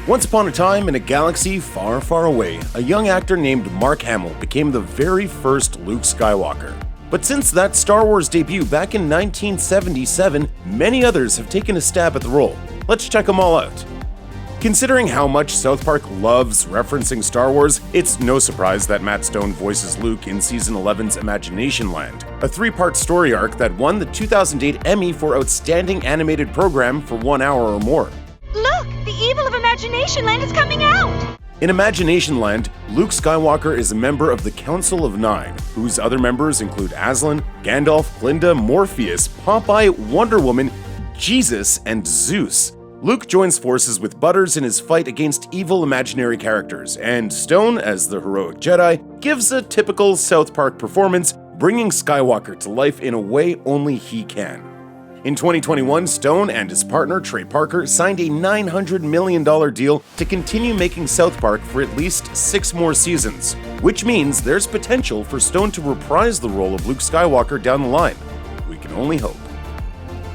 Once upon a time, in a galaxy far, far away, a young actor named Mark Hamill became the very first Luke Skywalker. But since that Star Wars debut back in 1977, many others have taken a stab at the role. Let's check them all out. Considering how much South Park loves referencing Star Wars, it's no surprise that Matt Stone voices Luke in Season 11's Imagination Land, a 3-part story arc that won the 2008 Emmy for Outstanding Animated Program for 1 hour or more. Look! The evil of Imagination Land is coming out! In Imagination Land, Luke Skywalker is a member of the Council of Nine, whose other members include Aslan, Gandalf, Glinda, Morpheus, Popeye, Wonder Woman, Jesus, and Zeus. Luke joins forces with Butters in his fight against evil imaginary characters, and Stone, as the heroic Jedi, gives a typical South Park performance, bringing Skywalker to life in a way only he can. In 2021, Stone and his partner Trey Parker signed a $900 million deal to continue making South Park for at least 6 more seasons, which means there's potential for Stone to reprise the role of Luke Skywalker down the line. We can only hope.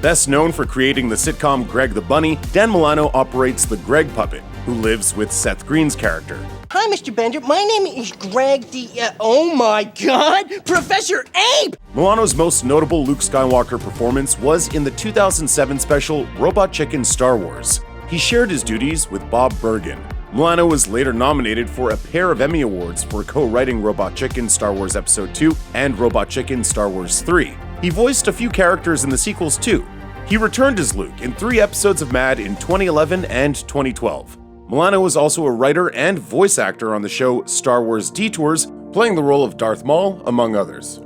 Best known for creating the sitcom Greg the Bunny, Dan Milano operates the Greg Puppet, who lives with Seth Green's character. Hi, Mr. Bender. My name is Greg the... oh my god! Professor Abe! Milano's most notable Luke Skywalker performance was in the 2007 special Robot Chicken Star Wars. He shared his duties with Bob Bergen. Milano was later nominated for a pair of Emmy Awards for co-writing Robot Chicken Star Wars Episode 2 and Robot Chicken Star Wars 3. He voiced a few characters in the sequels too. He returned as Luke in 3 episodes of Mad in 2011 and 2012. Milano was also a writer and voice actor on the show Star Wars Detours, playing the role of Darth Maul, among others.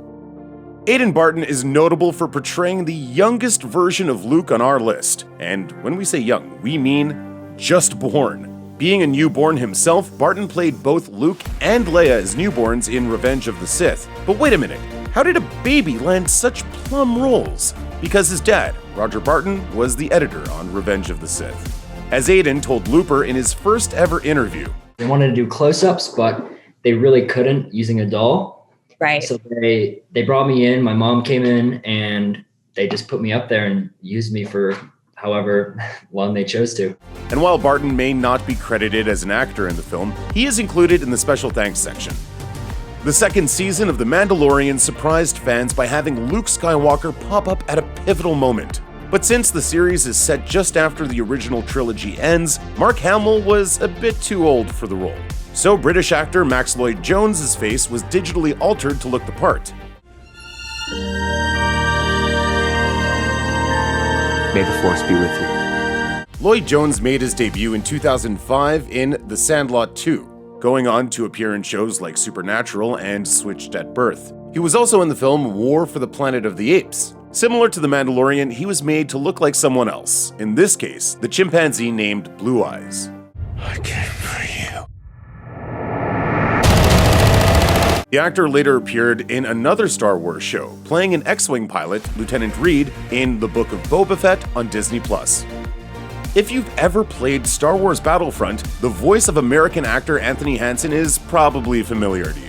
Aidan Barton is notable for portraying the youngest version of Luke on our list, and when we say young, we mean just born. Being a newborn himself, Barton played both Luke and Leia as newborns in Revenge of the Sith. But wait a minute, how did a baby land such plum roles? Because his dad, Roger Barton, was the editor on Revenge of the Sith. As Aidan told Looper in his first ever interview. They wanted to do close-ups, but they really couldn't using a doll. Right. So they brought me in, my mom came in, and they just put me up there and used me for however long they chose to. And while Barton may not be credited as an actor in the film, he is included in the special thanks section. The second season of The Mandalorian surprised fans by having Luke Skywalker pop up at a pivotal moment. But since the series is set just after the original trilogy ends, Mark Hamill was a bit too old for the role. So British actor Max Lloyd-Jones' face was digitally altered to look the part. May the Force be with you. Lloyd-Jones made his debut in 2005 in The Sandlot 2. Going on to appear in shows like Supernatural and Switched at Birth. He was also in the film War for the Planet of the Apes. Similar to The Mandalorian, he was made to look like someone else, in this case, the chimpanzee named Blue Eyes. I came for you. The actor later appeared in another Star Wars show, playing an X-Wing pilot, Lieutenant Reed, in The Book of Boba Fett on Disney+. If you've ever played Star Wars Battlefront, the voice of American actor Anthony Hansen is probably familiar to you.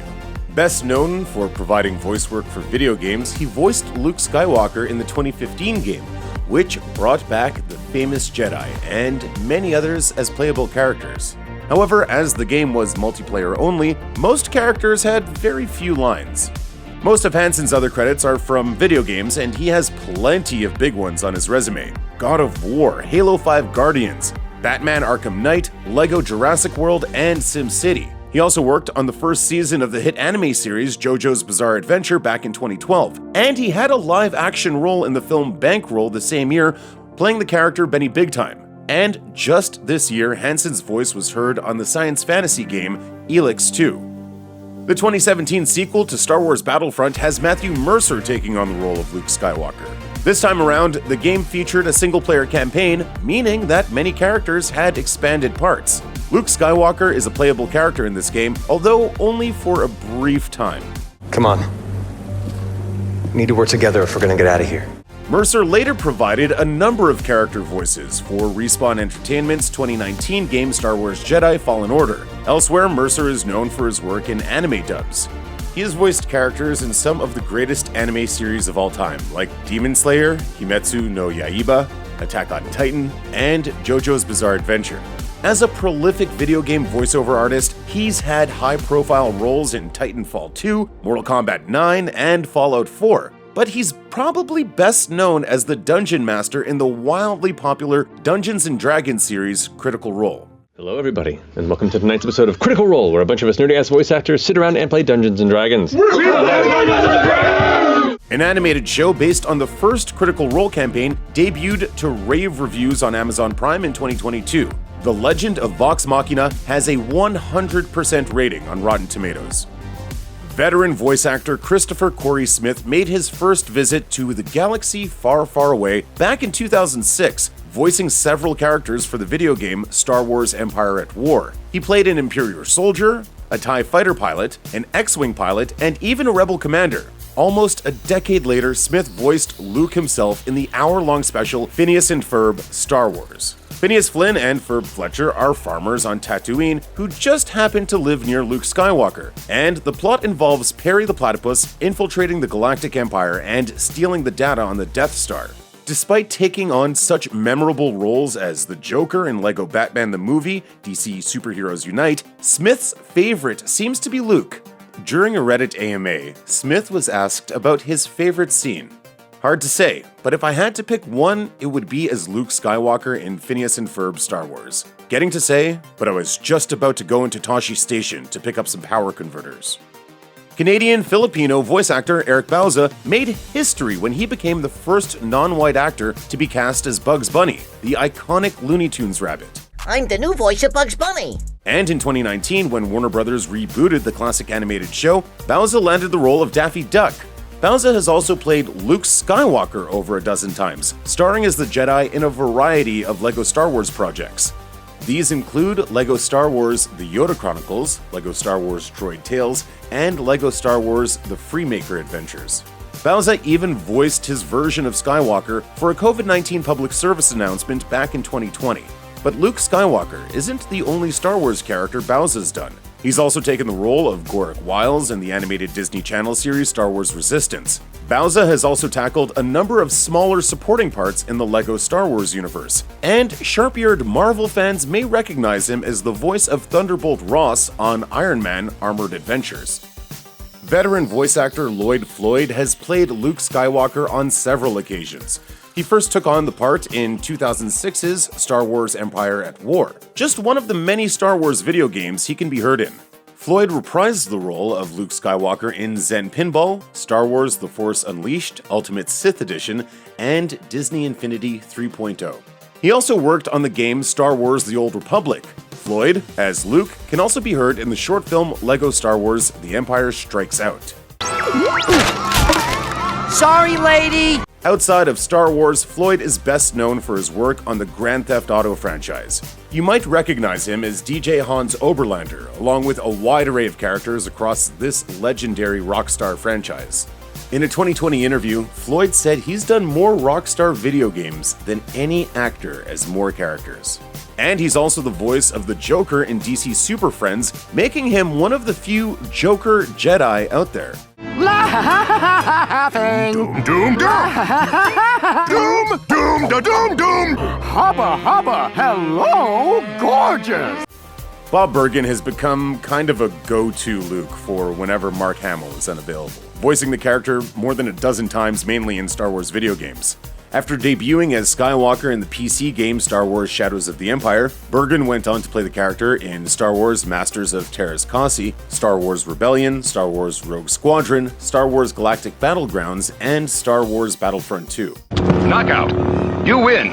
Best known for providing voice work for video games, he voiced Luke Skywalker in the 2015 game, which brought back the famous Jedi and many others as playable characters. However, as the game was multiplayer only, most characters had very few lines. Most of Hansen's other credits are from video games, and he has plenty of big ones on his resume. God of War, Halo 5 Guardians, Batman Arkham Knight, LEGO Jurassic World, and SimCity. He also worked on the first season of the hit anime series JoJo's Bizarre Adventure back in 2012, and he had a live-action role in the film Bankroll the same year, playing the character Benny Big Time. And just this year, Hansen's voice was heard on the science fantasy game Elix 2. The 2017 sequel to Star Wars Battlefront has Matthew Mercer taking on the role of Luke Skywalker. This time around, the game featured a single-player campaign, meaning that many characters had expanded parts. Luke Skywalker is a playable character in this game, although only for a brief time. Come on. We need to work together if we're gonna get out of here. Mercer later provided a number of character voices for Respawn Entertainment's 2019 game Star Wars Jedi Fallen Order. Elsewhere, Mercer is known for his work in anime dubs. He has voiced characters in some of the greatest anime series of all time, like Demon Slayer, Kimetsu no Yaiba, Attack on Titan, and JoJo's Bizarre Adventure. As a prolific video game voiceover artist, he's had high-profile roles in Titanfall 2, Mortal Kombat 9, and Fallout 4. But he's probably best known as the Dungeon Master in the wildly popular Dungeons & Dragons series Critical Role. Hello everybody, and welcome to tonight's episode of Critical Role, where a bunch of us nerdy-ass voice actors sit around and play Dungeons & Dragons. An animated show based on the first Critical Role campaign debuted to rave reviews on Amazon Prime in 2022. The Legend of Vox Machina has a 100% rating on Rotten Tomatoes. Veteran voice actor Christopher Corey Smith made his first visit to the galaxy far, far away back in 2006, voicing several characters for the video game Star Wars Empire at War. He played an Imperial soldier, a TIE fighter pilot, an X-Wing pilot, and even a Rebel commander. Almost a decade later, Smith voiced Luke himself in the hour-long special Phineas and Ferb Star Wars. Phineas Flynn and Ferb Fletcher are farmers on Tatooine who just happen to live near Luke Skywalker, and the plot involves Perry the Platypus infiltrating the Galactic Empire and stealing the data on the Death Star. Despite taking on such memorable roles as the Joker in LEGO Batman the Movie, DC Superheroes Unite, Smith's favorite seems to be Luke. During a Reddit AMA, Smith was asked about his favorite scene. Hard to say, but if I had to pick one, it would be as Luke Skywalker in Phineas and Ferb Star Wars. Getting to say, but I was just about to go into Tosche Station to pick up some power converters. Canadian-Filipino voice actor Eric Bauza made history when he became the first non-white actor to be cast as Bugs Bunny, the iconic Looney Tunes rabbit. I'm the new voice of Bugs Bunny. And in 2019, when Warner Bros. Rebooted the classic animated show, Bauza landed the role of Daffy Duck. Bauza has also played Luke Skywalker over a dozen times, starring as the Jedi in a variety of LEGO Star Wars projects. These include LEGO Star Wars The Yoda Chronicles, LEGO Star Wars Droid Tales, and LEGO Star Wars The Freemaker Adventures. Bauza even voiced his version of Skywalker for a COVID-19 public service announcement back in 2020. But Luke Skywalker isn't the only Star Wars character Bauza's done. He's also taken the role of Gorick Wiles in the animated Disney Channel series Star Wars Resistance. Bauza has also tackled a number of smaller supporting parts in the LEGO Star Wars universe, and sharp-eared Marvel fans may recognize him as the voice of Thunderbolt Ross on Iron Man Armored Adventures. Veteran voice actor Lloyd Floyd has played Luke Skywalker on several occasions. He first took on the part in 2006's Star Wars Empire at War, just one of the many Star Wars video games he can be heard in. Floyd reprised the role of Luke Skywalker in Zen Pinball, Star Wars The Force Unleashed, Ultimate Sith Edition, and Disney Infinity 3.0. He also worked on the game Star Wars The Old Republic. Floyd, as Luke, can also be heard in the short film LEGO Star Wars The Empire Strikes Out. Sorry, lady! Outside of Star Wars, Floyd is best known for his work on the Grand Theft Auto franchise. You might recognize him as DJ Hans Oberlander, along with a wide array of characters across this legendary Rockstar franchise. In a 2020 interview, Floyd said he's done more Rockstar video games than any actor as more characters. And he's also the voice of the Joker in DC Super Friends, making him one of the few Joker Jedi out there. Laughing. Doom, doom, doom. Doom, doom, da, doom, doom. Hubba, hubba, hello, gorgeous. Bob Bergen has become kind of a go-to Luke for whenever Mark Hamill is unavailable, voicing the character more than a dozen times, mainly in Star Wars video games. After debuting as Skywalker in the PC game Star Wars Shadows of the Empire, Bergen went on to play the character in Star Wars Masters of Teräs Käsi, Star Wars Rebellion, Star Wars Rogue Squadron, Star Wars Galactic Battlegrounds, and Star Wars Battlefront 2. Knockout. You win.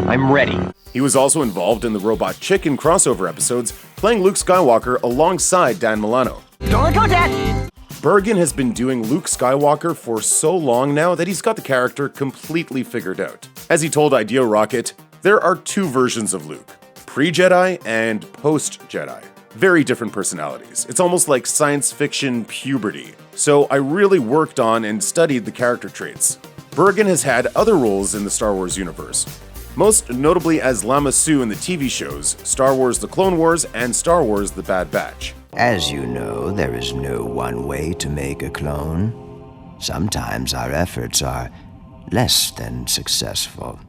I'm ready. He was also involved in the Robot Chicken crossover episodes, playing Luke Skywalker alongside Dan Milano. Don't let go, Dad! Bergen has been doing Luke Skywalker for so long now that he's got the character completely figured out. As he told Idea Rocket, there are two versions of Luke, pre-Jedi and post-Jedi. Very different personalities. It's almost like science fiction puberty. So I really worked on and studied the character traits. Bergen has had other roles in the Star Wars universe, most notably as Lama Su in the TV shows Star Wars The Clone Wars and Star Wars The Bad Batch. As you know, there is no one way to make a clone. Sometimes our efforts are less than successful.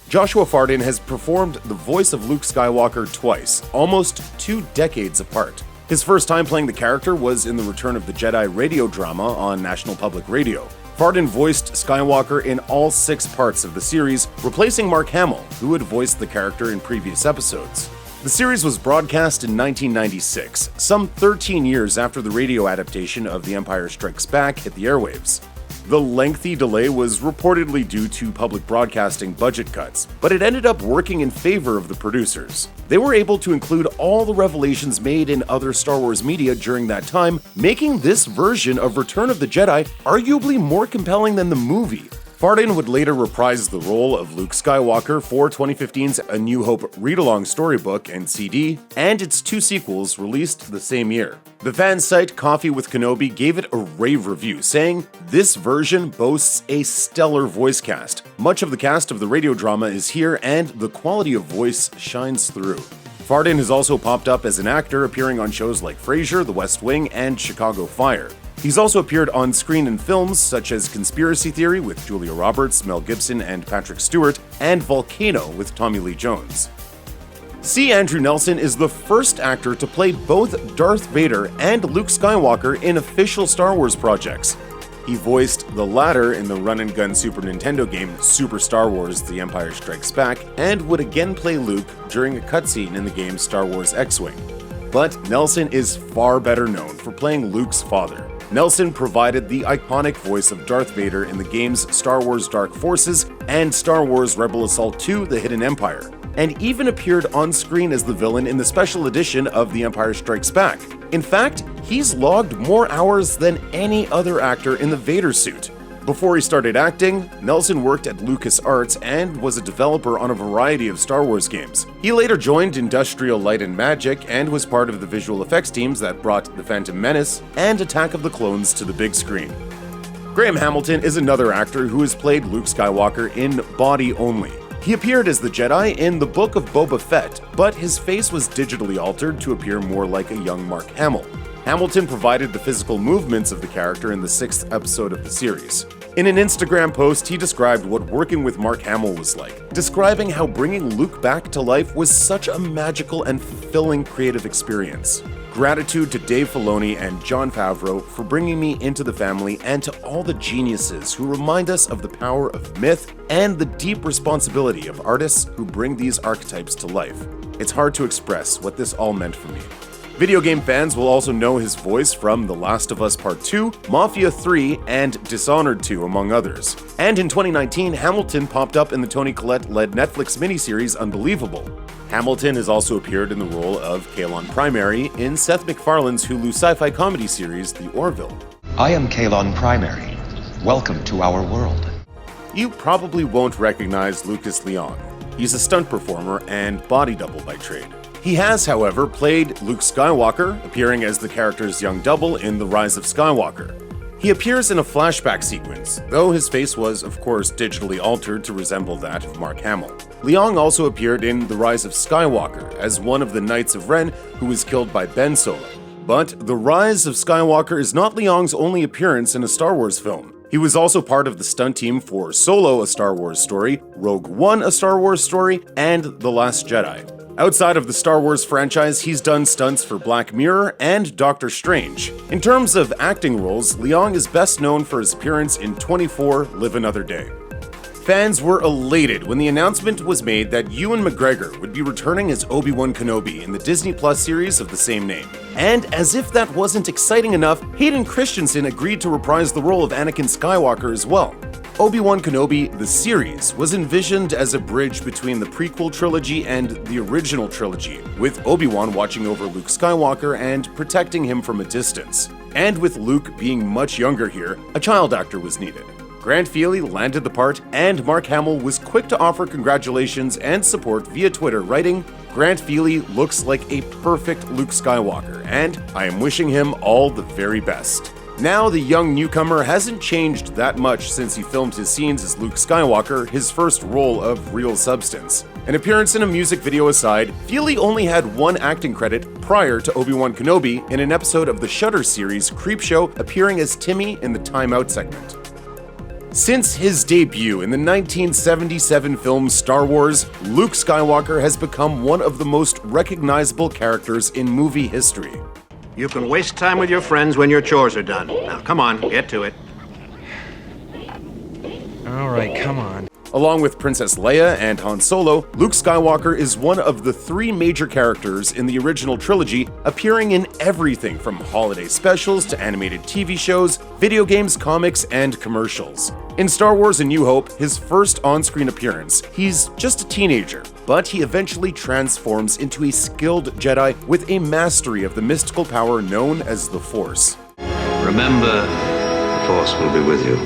Joshua Fardon has performed the voice of Luke Skywalker twice, almost 2 decades apart. His first time playing the character was in the Return of the Jedi radio drama on National Public Radio. Fardon voiced Skywalker in all 6 parts of the series, replacing Mark Hamill, who had voiced the character in previous episodes. The series was broadcast in 1996, some 13 years after the radio adaptation of The Empire Strikes Back hit the airwaves. The lengthy delay was reportedly due to public broadcasting budget cuts, but it ended up working in favor of the producers. They were able to include all the revelations made in other Star Wars media during that time, making this version of Return of the Jedi arguably more compelling than the movie. Fardon would later reprise the role of Luke Skywalker for 2015's A New Hope read-along storybook and CD, and its 2 sequels released the same year. The fan site Coffee with Kenobi gave it a rave review, saying, "This version boasts a stellar voice cast. Much of the cast of the radio drama is here, and the quality of voice shines through." Fardon has also popped up as an actor, appearing on shows like Frasier, The West Wing, and Chicago Fire. He's also appeared on screen in films such as Conspiracy Theory with Julia Roberts, Mel Gibson, and Patrick Stewart, and Volcano with Tommy Lee Jones. C. Andrew Nelson is the first actor to play both Darth Vader and Luke Skywalker in official Star Wars projects. He voiced the latter in the run-and-gun Super Nintendo game Super Star Wars: The Empire Strikes Back, and would again play Luke during a cutscene in the game Star Wars X-Wing. But Nelson is far better known for playing Luke's father. Nelson provided the iconic voice of Darth Vader in the games Star Wars Dark Forces and Star Wars Rebel Assault 2: The Hidden Empire, and even appeared on screen as the villain in the special edition of The Empire Strikes Back. In fact, he's logged more hours than any other actor in the Vader suit. Before he started acting, Nelson worked at LucasArts and was a developer on a variety of Star Wars games. He later joined Industrial Light and Magic and was part of the visual effects teams that brought The Phantom Menace and Attack of the Clones to the big screen. Graham Hamilton is another actor who has played Luke Skywalker in body only. He appeared as the Jedi in the Book of Boba Fett, but his face was digitally altered to appear more like a young Mark Hamill. Hamilton provided the physical movements of the character in the 6th episode of the series. In an Instagram post, he described what working with Mark Hamill was like, describing how bringing Luke back to life was such a magical and fulfilling creative experience. Gratitude to Dave Filoni and Jon Favreau for bringing me into the family, and to all the geniuses who remind us of the power of myth and the deep responsibility of artists who bring these archetypes to life. It's hard to express what this all meant for me. Video game fans will also know his voice from The Last of Us Part 2, Mafia 3, and Dishonored 2, among others. And in 2019, Hamilton popped up in the Toni Collette-led Netflix miniseries Unbelievable. Hamilton has also appeared in the role of Kalon Primary in Seth MacFarlane's Hulu sci-fi comedy series The Orville. I am Kalon Primary. Welcome to our world. You probably won't recognize Lukaz Leong. He's a stunt performer and body double by trade. He has, however, played Luke Skywalker, appearing as the character's young double in The Rise of Skywalker. He appears in a flashback sequence, though his face was, of course, digitally altered to resemble that of Mark Hamill. Leong also appeared in The Rise of Skywalker as one of the Knights of Ren who was killed by Ben Solo. But The Rise of Skywalker is not Leong's only appearance in a Star Wars film. He was also part of the stunt team for Solo: A Star Wars Story, Rogue One: A Star Wars Story, and The Last Jedi. Outside of the Star Wars franchise, he's done stunts for Black Mirror and Doctor Strange. In terms of acting roles, Leong is best known for his appearance in 24: Live Another Day. Fans were elated when the announcement was made that Ewan McGregor would be returning as Obi-Wan Kenobi in the Disney Plus series of the same name. And as if that wasn't exciting enough, Hayden Christensen agreed to reprise the role of Anakin Skywalker as well. Obi-Wan Kenobi, the series, was envisioned as a bridge between the prequel trilogy and the original trilogy, with Obi-Wan watching over Luke Skywalker and protecting him from a distance. And with Luke being much younger here, a child actor was needed. Grant Feely landed the part, and Mark Hamill was quick to offer congratulations and support via Twitter, writing, "Grant Feely looks like a perfect Luke Skywalker, and I am wishing him all the very best." Now, the young newcomer hasn't changed that much since he filmed his scenes as Luke Skywalker, his first role of real substance. An appearance in a music video aside, Feely only had one acting credit prior to Obi-Wan Kenobi in an episode of the Shudder series Creepshow, appearing as Timmy in the Time Out segment. Since his debut in the 1977 film Star Wars, Luke Skywalker has become one of the most recognizable characters in movie history. You can waste time with your friends when your chores are done. Now, come on, get to it. All right, come on. Along with Princess Leia and Han Solo, Luke Skywalker is one of the 3 major characters in the original trilogy, appearing in everything from holiday specials to animated TV shows, video games, comics, and commercials. In Star Wars: A New Hope, his first on-screen appearance, he's just a teenager, but he eventually transforms into a skilled Jedi with a mastery of the mystical power known as the Force. Remember, the Force will be with you,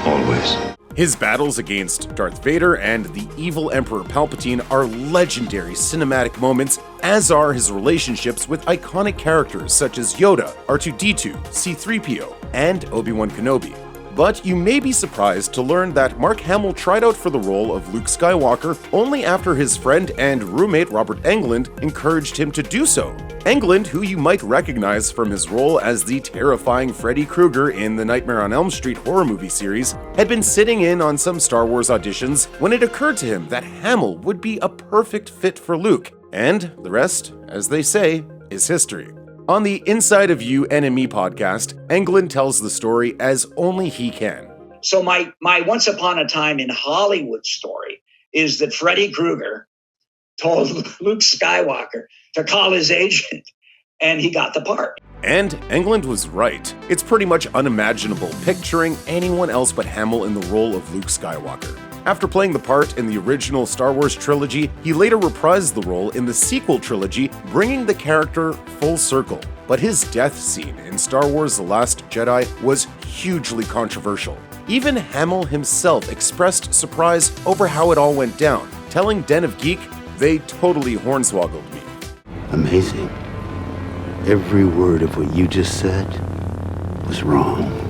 always. His battles against Darth Vader and the evil Emperor Palpatine are legendary cinematic moments, as are his relationships with iconic characters such as Yoda, R2-D2, C-3PO, and Obi-Wan Kenobi. But you may be surprised to learn that Mark Hamill tried out for the role of Luke Skywalker only after his friend and roommate Robert Englund encouraged him to do so. Englund, who you might recognize from his role as the terrifying Freddy Krueger in the Nightmare on Elm Street horror movie series, had been sitting in on some Star Wars auditions when it occurred to him that Hamill would be a perfect fit for Luke. And the rest, as they say, is history. On the Inside of You NME podcast, Englund tells the story as only he can. So my Once Upon a Time in Hollywood story is that Freddy Krueger told Luke Skywalker to call his agent, and he got the part. And Englund was right. It's pretty much unimaginable picturing anyone else but Hamill in the role of Luke Skywalker. After playing the part in the original Star Wars trilogy, he later reprised the role in the sequel trilogy, bringing the character full circle. But his death scene in Star Wars: The Last Jedi was hugely controversial. Even Hamill himself expressed surprise over how it all went down, telling Den of Geek, "They totally hornswoggled me." Amazing. Every word of what you just said was wrong.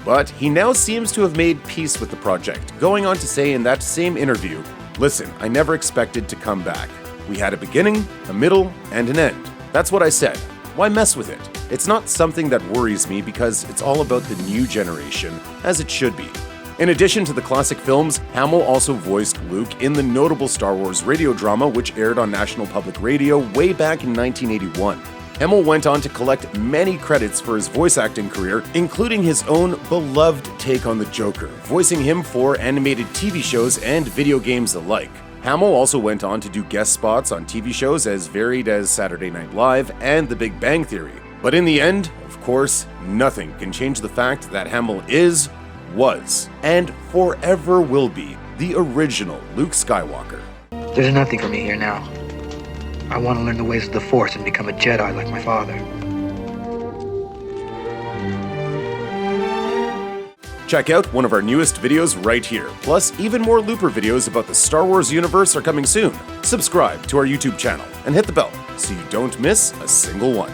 But he now seems to have made peace with the project, going on to say in that same interview, "Listen, I never expected to come back. We had a beginning, a middle, and an end. That's what I said. Why mess with it? It's not something that worries me because it's all about the new generation, as it should be." In addition to the classic films, Hamill also voiced Luke in the notable Star Wars radio drama which aired on National Public Radio way back in 1981. Hamill went on to collect many credits for his voice acting career, including his own beloved take on the Joker, voicing him for animated TV shows and video games alike. Hamill also went on to do guest spots on TV shows as varied as Saturday Night Live and The Big Bang Theory. But in the end, of course, nothing can change the fact that Hamill was, and forever will be the original Luke Skywalker. There's nothing for me here now. I want to learn the ways of the Force and become a Jedi like my father. Check out one of our newest videos right here. Plus, even more Looper videos about the Star Wars universe are coming soon. Subscribe to our YouTube channel and hit the bell so you don't miss a single one.